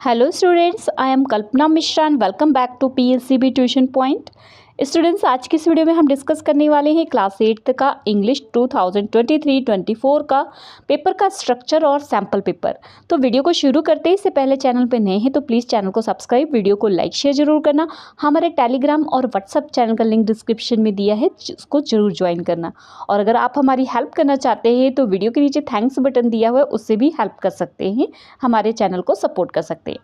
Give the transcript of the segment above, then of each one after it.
Hello students, I am Kalpana Mishra and welcome back to PSCB Tuition Point। Students, आज की इस video में हम डिस्कस करने वाले हैं क्लास 8 का इंग्लिश 2023-24 का पेपर का स्ट्रक्चर और सैम्पल पेपर। तो वीडियो को शुरू करते ही इससे पहले चैनल पे नए हैं तो प्लीज़ चैनल को सब्सक्राइब, वीडियो को लाइक शेयर जरूर करना। हमारे टेलीग्राम और व्हाट्सअप चैनल का लिंक डिस्क्रिप्शन में दिया है, उसको जरूर ज्वाइन करना। और अगर आप हमारी हेल्प करना चाहते हैं तो वीडियो के नीचे थैंक्स बटन दिया हुआ है, उससे भी हेल्प कर सकते हैं, हमारे चैनल को सपोर्ट कर सकते हैं।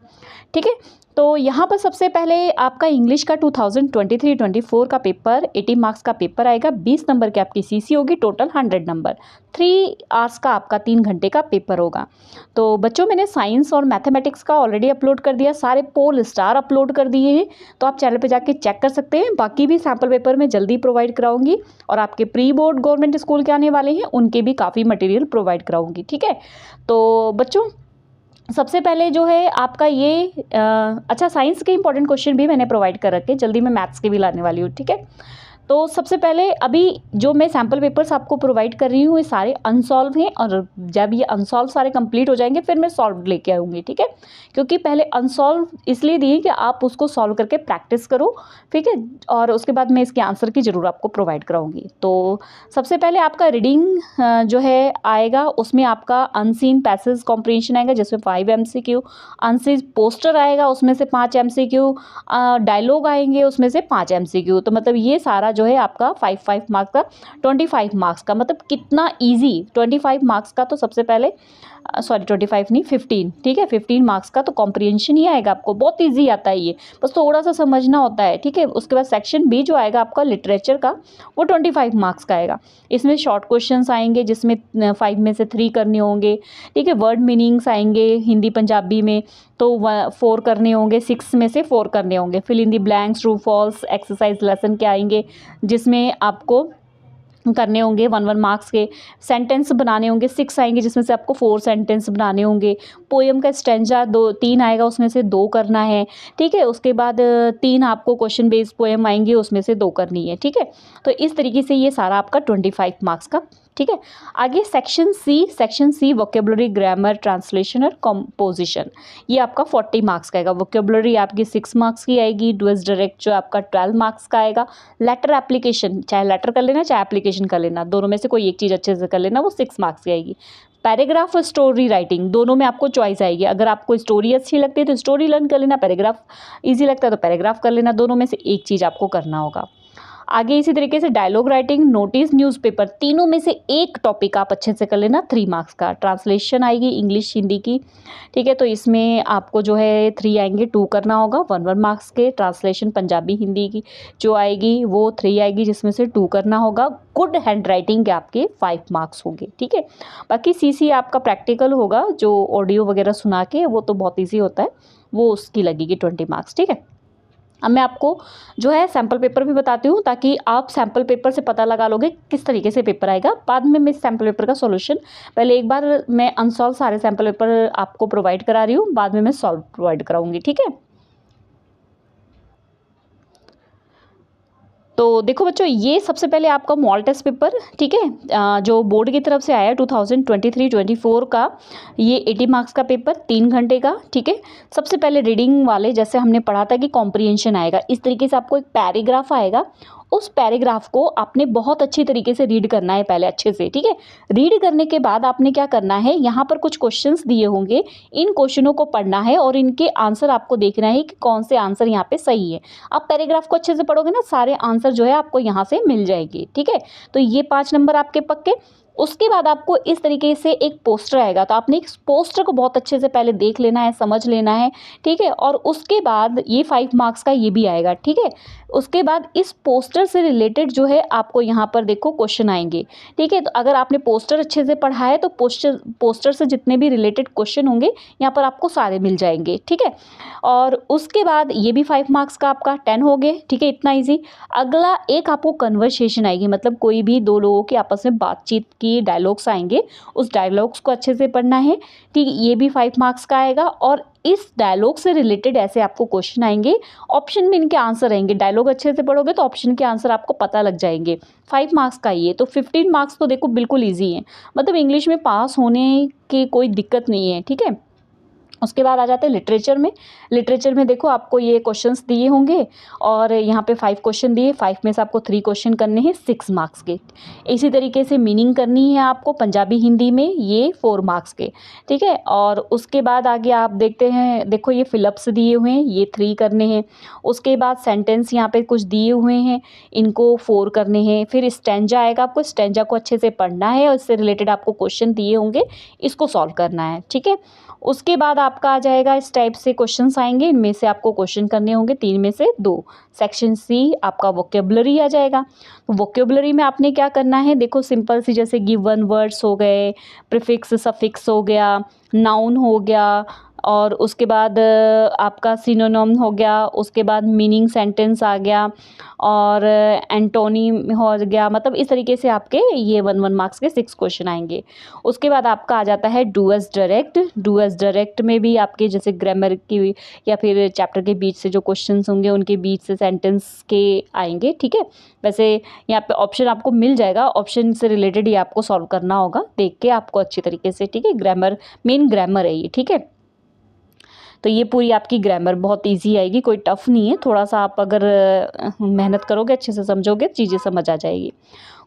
ठीक है, तो यहाँ पर सबसे पहले आपका इंग्लिश का 2023-24 का पेपर 80 मार्क्स का पेपर आएगा। 20 नंबर की आपकी सीसी होगी, टोटल 100 नंबर। 3 आवर्स का आपका 3 घंटे का पेपर होगा। तो बच्चों, मैंने साइंस और मैथमेटिक्स का ऑलरेडी अपलोड कर दिया, सारे पोल स्टार अपलोड कर दिए हैं, तो आप चैनल पे जाके चेक कर सकते हैं। बाकी भी सैम्पल पेपर मैं जल्दी प्रोवाइड कराऊंगी और आपके प्री बोर्ड गवर्नमेंट स्कूल के आने वाले हैं उनके भी काफ़ी मटेरियल प्रोवाइड कराऊंगी। ठीक है, तो बच्चों सबसे पहले जो है आपका ये अच्छा, साइंस के इंपॉर्टेंट क्वेश्चन भी मैंने प्रोवाइड कर रखे, जल्दी मैं मैथ्स के भी लाने वाली हूँ। ठीक है, तो सबसे पहले अभी जो मैं सैम्पल पेपर्स आपको प्रोवाइड कर रही हूँ ये सारे अनसॉल्व हैं, और जब ये अनसॉल्व सारे कंप्लीट हो जाएंगे फिर मैं सॉल्व लेके आऊँगी। ठीक है, क्योंकि पहले अनसॉल्व इसलिए दिए कि आप उसको सॉल्व करके प्रैक्टिस करो। ठीक है, और उसके बाद मैं इसके आंसर की ज़रूर आपको प्रोवाइड कराऊंगी। तो सबसे पहले आपका रीडिंग जो है आएगा, उसमें आपका अनसीन पैसेज कॉम्प्रिहेंशन आएगा जिसमें 5 MCQ, अनसीन पोस्टर आएगा उसमें से 5 MCQ, डायलॉग आएंगे उसमें से 5 MCQ। तो मतलब ये सारा जो है आपका 5 मार्क्स का 25 मार्क्स का, मतलब कितना ईजी 25 मार्क्स का। तो सबसे पहले 25 नहीं 15, ठीक है, 15 मार्क्स का तो कॉम्प्रिहेंशन ही आएगा आपको, बहुत इजी आता है ये, बस थोड़ा सा समझना होता है। ठीक है, उसके बाद सेक्शन बी जो आएगा आपका लिटरेचर का, वो 25 मार्क्स का आएगा। इसमें शॉर्ट क्वेश्चंस आएंगे जिसमें 5 में से 3 करने होंगे। ठीक है, वर्ड मीनिंग्स आएंगे हिंदी पंजाबी में, तो 4 करने होंगे, 6 में से 4 करने होंगे। Fill in the blanks, true false, exercise lesson के आएंगे जिसमें आपको करने होंगे 1 मार्क्स के। सेंटेंस बनाने होंगे 6 आएंगे जिसमें से आपको 4 सेंटेंस बनाने होंगे। पोएम का स्टैंजा 3 आएगा, उसमें से 2 करना है। ठीक है, उसके बाद 3 आपको क्वेश्चन बेस्ड पोएम आएंगे, उसमें से 2 करनी है। ठीक है, तो इस तरीके से ये सारा आपका 25 मार्क्स का। ठीक है, आगे section C vocabulary, grammar, translation और कंपोजिशन, ये आपका 40 मार्क्स का आएगा। वोकेबुलरी आपकी 6 मार्क्स की आएगी। डुअस डायरेक्ट जो आपका 12 मार्क्स का आएगा। लेटर एप्लीकेशन, चाहे लेटर कर लेना चाहे एप्लीकेशन कर लेना, दोनों में से कोई एक चीज़ अच्छे से कर लेना, वो 6 मार्क्स की आएगी। पैराग्राफ और स्टोरी राइटिंग दोनों में आपको चॉइस आएगी। अगर आपको स्टोरी अच्छी लगती है तो स्टोरी लर्न कर लेना, पैराग्राफ ईजी लगता है तो पैराग्राफ कर लेना, दोनों में से एक चीज़ आपको करना होगा। आगे इसी तरीके से डायलॉग राइटिंग, नोटिस, न्यूज़पेपर, तीनों में से एक टॉपिक आप अच्छे से कर लेना, 3 मार्क्स का। ट्रांसलेशन आएगी इंग्लिश हिंदी की। ठीक है, तो इसमें आपको जो है 3 आएंगे, 2 करना होगा 1 मार्क्स के। ट्रांसलेशन पंजाबी हिंदी की जो आएगी वो 3 आएगी जिसमें से 2 करना होगा। गुड हैंड राइटिंग के आपके 5 मार्क्स होंगे। ठीक है, बाकी सीसी आपका प्रैक्टिकल होगा, जो ऑडियो वगैरह सुना के, वो तो बहुत ईजी होता है, वो उसकी लगेगी 20 मार्क्स। ठीक है, अब मैं आपको जो है सैम्पल पेपर भी बताती हूँ ताकि आप सैम्पल पेपर से पता लगा लोगे किस तरीके से पेपर आएगा। बाद में मैं सैम्पल पेपर का सॉल्यूशन, पहले एक बार मैं अनसॉल्व सारे सैम्पल पेपर आपको प्रोवाइड करा रही हूँ, बाद में मैं सॉल्व प्रोवाइड कराऊंगी। ठीक है, तो देखो बच्चों, ये सबसे पहले आपका मॉडल टेस्ट पेपर, ठीक है, जो बोर्ड की तरफ से आया 2023-24 का, ये 80 मार्क्स का पेपर 3 घंटे का। ठीक है, सबसे पहले रीडिंग वाले जैसे हमने पढ़ा था कि कॉम्प्रिहेंशन आएगा, इस तरीके से आपको एक पैराग्राफ आएगा, उस पैराग्राफ को आपने बहुत अच्छी तरीके से रीड करना है पहले अच्छे से। ठीक है, रीड करने के बाद आपने क्या करना है, यहाँ पर कुछ क्वेश्चंस दिए होंगे, इन क्वेश्चनों को पढ़ना है और इनके आंसर आपको देखना है कि कौन से आंसर यहाँ पे सही है। आप पैराग्राफ को अच्छे से पढ़ोगे ना, सारे आंसर जो है आपको यहाँ से मिल जाएंगे। ठीक है, तो ये 5 नंबर आपके पक्के। उसके बाद आपको इस तरीके से एक पोस्टर आएगा, तो आपने इस पोस्टर को बहुत अच्छे से पहले देख लेना है, समझ लेना है। ठीक है, और उसके बाद ये 5 मार्क्स का ये भी आएगा। ठीक है, उसके बाद इस पोस्टर से रिलेटेड जो है आपको यहाँ पर देखो क्वेश्चन आएंगे। ठीक है, तो अगर आपने पोस्टर अच्छे से पढ़ा है तो पोस्टर से जितने भी रिलेटेड क्वेश्चन होंगे यहाँ पर आपको सारे मिल जाएंगे। ठीक है, और उसके बाद ये भी 5 मार्क्स का आपका 10 हो गए। ठीक है, इतना ईजी। अगला एक आपको कन्वर्सेशन आएगी, मतलब कोई भी 2 लोगों की आपस में बातचीत की डायलॉग्स आएंगे, उस डायलॉग्स को अच्छे से पढ़ना है। ठीक, ये भी 5 मार्क्स का आएगा। और इस डायलॉग से रिलेटेड ऐसे आपको क्वेश्चन आएंगे, ऑप्शन में इनके आंसर आएंगे। डायलॉग अच्छे से पढ़ोगे तो ऑप्शन के आंसर आपको पता लग जाएंगे। 5 मार्क्स का ये तो 15 मार्क्स तो देखो बिल्कुल ईजी है, मतलब इंग्लिश में पास होने की कोई दिक्कत नहीं है। ठीक है, उसके बाद आ जाते हैं लिटरेचर में। लिटरेचर में देखो आपको ये क्वेश्चंस दिए होंगे और यहाँ पे 5 क्वेश्चन दिए, 5 में से आपको 3 क्वेश्चन करने हैं 6 मार्क्स के। इसी तरीके से मीनिंग करनी है आपको पंजाबी हिंदी में, ये 4 मार्क्स के, ठीक है। और उसके बाद आगे आप देखते हैं, देखो ये फिलअप्स दिए हुए हैं, ये 3 करने हैं। उसके बाद सेंटेंस यहाँ पे कुछ दिए हुए हैं, इनको 4 करने हैं। फिर स्टैंजा आएगा, आपको स्टैंजा को अच्छे से पढ़ना है और इससे रिलेटेड आपको क्वेश्चन दिए होंगे, इसको सॉल्व करना है, ठीक है। उसके बाद आपका आ जाएगा, इस टाइप से क्वेश्चंस आएंगे, इनमें से आपको क्वेश्चन करने होंगे 3 में से 2। सेक्शन सी आपका वोकेबलरी आ जाएगा। तो वोकेबलरी में आपने क्या करना है, देखो सिंपल सी, जैसे गिवन वर्ड्स हो गए, प्रीफिक्स सफिक्स हो गया, नाउन हो गया, और उसके बाद आपका सिनोनिम हो गया, उसके बाद मीनिंग सेंटेंस आ गया और एंटोनी हो गया। मतलब इस तरीके से आपके ये 1 मार्क्स के 6 क्वेश्चन आएंगे। उसके बाद आपका आ जाता है do as direct. Do as direct में भी आपके जैसे ग्रामर की या फिर चैप्टर के बीच से जो क्वेश्चंस होंगे उनके बीच से सेंटेंस के आएंगे, ठीक है। वैसे यहाँ पे ऑप्शन आपको मिल जाएगा, ऑप्शन से रिलेटेड ही आपको सॉल्व करना होगा, देख के आपको अच्छी तरीके से, ठीक है। ग्रामर, मेन ग्रामर है ये, ठीक है। तो ये पूरी आपकी ग्रामर बहुत इजी आएगी, कोई टफ नहीं है। थोड़ा सा आप अगर मेहनत करोगे, अच्छे से समझोगे, चीज़ें समझ आ जाएगी।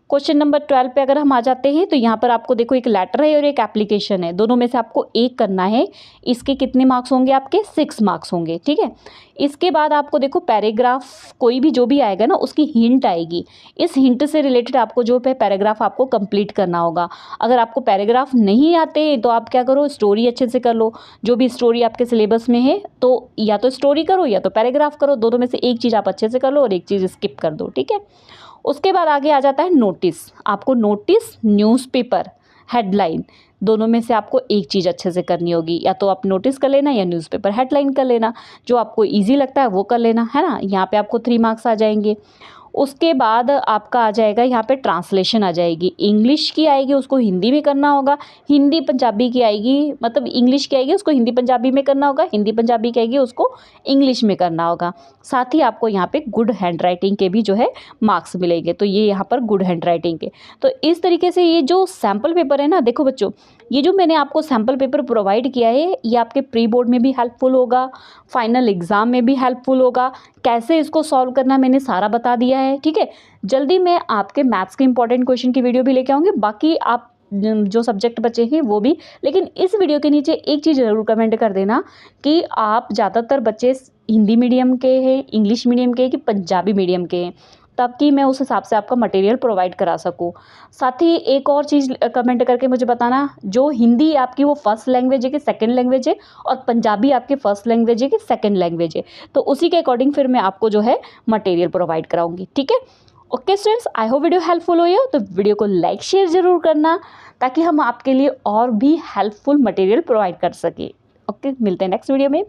क्वेश्चन नंबर 12 पे अगर हम आ जाते हैं तो यहाँ पर आपको देखो एक लेटर है और एक एप्लीकेशन है, दोनों में से आपको एक करना है। इसके कितने मार्क्स होंगे आपके, 6 मार्क्स होंगे, ठीक है। इसके बाद आपको देखो पैराग्राफ कोई भी जो भी आएगा ना, उसकी हिंट आएगी। इस हिंट से रिलेटेड आपको जो पैराग्राफ आपको कंप्लीट करना होगा। अगर आपको पैराग्राफ नहीं आते तो आप क्या करो, स्टोरी अच्छे से कर लो। जो भी स्टोरी आपके सिलेबस में है तो या तो स्टोरी करो या तो पैराग्राफ करो, दोनों में से एक चीज़ आप अच्छे से कर लो और एक चीज़ स्किप कर दो, ठीक है। उसके बाद आगे आ जाता है नोटिस। आपको नोटिस, न्यूज़पेपर, हेडलाइन, दोनों में से आपको एक चीज़ अच्छे से करनी होगी। या तो आप नोटिस कर लेना या न्यूज़पेपर हेडलाइन कर लेना, जो आपको इजी लगता है वो कर लेना, है ना। यहाँ पे आपको 3 मार्क्स आ जाएंगे। उसके बाद आपका आ जाएगा यहाँ पे ट्रांसलेशन आ जाएगी। इंग्लिश की आएगी, उसको हिंदी में करना होगा। हिंदी पंजाबी की आएगी, मतलब इंग्लिश की आएगी, उसको हिंदी पंजाबी में करना होगा। हिंदी पंजाबी की आएगी, उसको इंग्लिश में करना होगा। साथ ही आपको यहाँ पे गुड हैंड राइटिंग के भी जो है मार्क्स मिलेंगे। तो ये यहाँ पर गुड हैंड राइटिंग के, तो इस तरीके से ये जो सैम्पल पेपर है ना, देखो बच्चों, ये जो मैंने आपको सैम्पल पेपर प्रोवाइड किया है, ये आपके प्री बोर्ड में भी हेल्पफुल होगा, फाइनल एग्ज़ाम में भी हेल्पफुल होगा। कैसे इसको सॉल्व करना मैंने सारा बता दिया है, ठीक है। जल्दी मैं आपके मैथ्स के इंपॉर्टेंट क्वेश्चन की वीडियो भी लेके आऊँगी, बाकी आप जो सब्जेक्ट बचे हैं वो भी। लेकिन इस वीडियो के नीचे एक चीज़ ज़रूर कमेंट कर देना कि आप ज़्यादातर बच्चे हिंदी मीडियम के हैं, इंग्लिश मीडियम के, कि पंजाबी मीडियम के हैं, ताकि मैं उस हिसाब से आपका मटेरियल प्रोवाइड करा सकूं। साथ ही एक और चीज़ कमेंट करके मुझे बताना, जो हिंदी आपकी वो फर्स्ट लैंग्वेज है कि सेकंड लैंग्वेज है, और पंजाबी आपकी फर्स्ट लैंग्वेज है कि सेकंड लैंग्वेज है। तो उसी के अकॉर्डिंग फिर मैं आपको जो है मटेरियल प्रोवाइड कराऊंगी, ठीक है। Okay students, I hope video helpful हुई हो, तो वीडियो को लाइक शेयर ज़रूर करना, ताकि हम आपके लिए और भी हेल्पफुल मटेरियल प्रोवाइड कर सकें। ओके, मिलते हैं नेक्स्ट वीडियो में।